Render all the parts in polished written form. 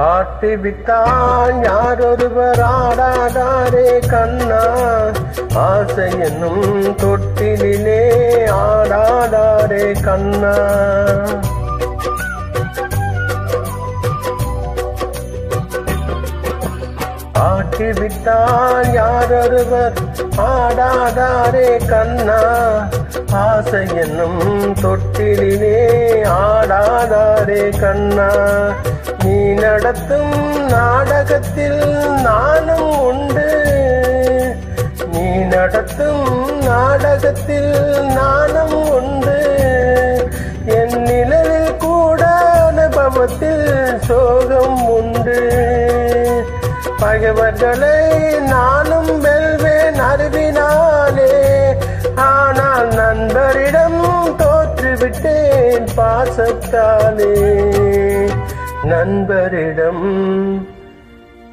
ஆட்டி விட்டான் யாரொருவர் ஆடாதாரே கண்ணா, ஆசை என்னும் தொட்டிலே ஆடாதாரே கண்ணா. ஆட்டி விட்டான் யாரொருவர் ஆடாதாரே கண்ணா, ஆசை என்னும் தொட்டிலே ஆடாதாரே கண்ணா. நீ நடத்தும் நாடகத்தில் நானும் உண்டு, நீ நடத்தும் நாடகத்தில் நானும் உண்டு. என் நிழலில் கூட அனுபவத்தில் சோகம் உண்டு. பகைவர்களை நானும் வெல்வேன் அறிவினாலே, ஆனால் நண்பரிடம் தோற்றுவிட்டேன் பாசத்தாலே. நண்பரிடம்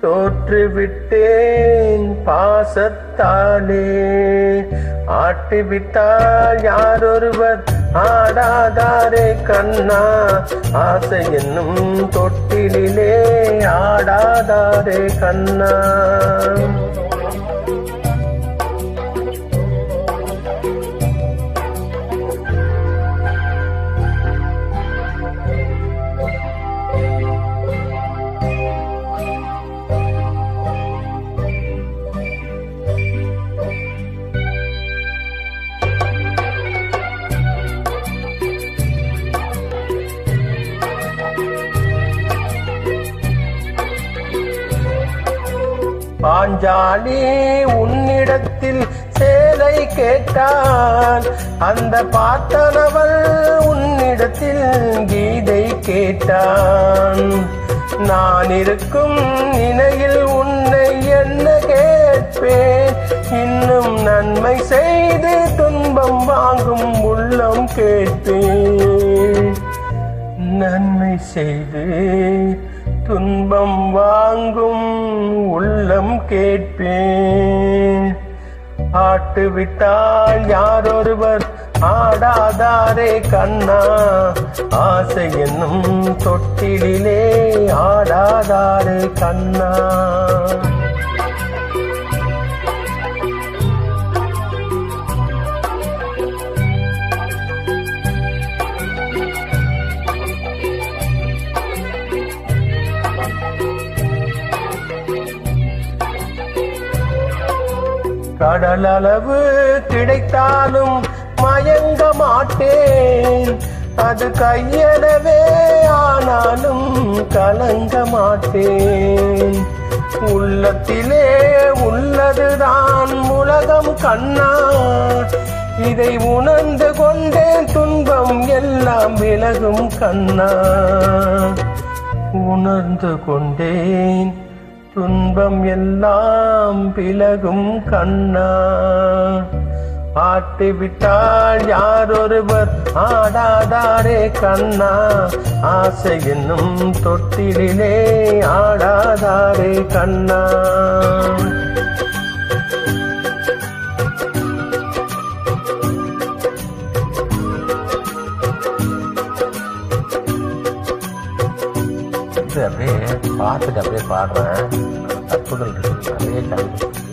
தோற்றுவிட்டேன் பாசத்தாலே. ஆட்டிவிட்டால் யாரொருவர் ஆடாதாரே கண்ணா, ஆசை என்னும் தொட்டிலே ஆடாதாரே கண்ணா. பாஞ்சாலி உன்னிடத்தில் சேலை கேட்டான், அந்த பார்த்தனவள் உன்னிடத்தில் கீதை கேட்டான். நான் இருக்கும் நிலையில் உன்னை என்ன கேட்பேன், இன்னும் நன்மை செய்து துன்பம் வாங்கும் உள்ளம் கேட்பேன். நன்மை செய்து துன்பம் வாங்கும் உள்ளம் கேட்பேன். ஆட்டுவிட்டால் யாரொருவர் ஆடாதாரே கண்ணா, ஆசை என்னும் தொட்டிலே ஆடாதாரே கண்ணா. கடலளவு கிடைத்தாலும் மயங்க மாட்டேன், அது கையளவே ஆனாலும் கலங்க மாட்டேன். உள்ளத்திலே உள்ளதுதான் உலகம் கண்ணா, இதை உணர்ந்து கொண்டேன் துன்பம் எல்லாம் விலகும் கண்ணா. உணர்ந்து கொண்டேன் துன்பம் எல்லாம் விலகும் கண்ணா. ஆட்டிவிட்டால் யாரொருவர் ஆடாதாரே கண்ணா, ஆசை என்னும் தொட்டிலே ஆடாதாரே கண்ணா. அப்படியே பார்த்துட்டு அப்படியே பாடுறேன். தப்புகள் இருக்கு நிறைய.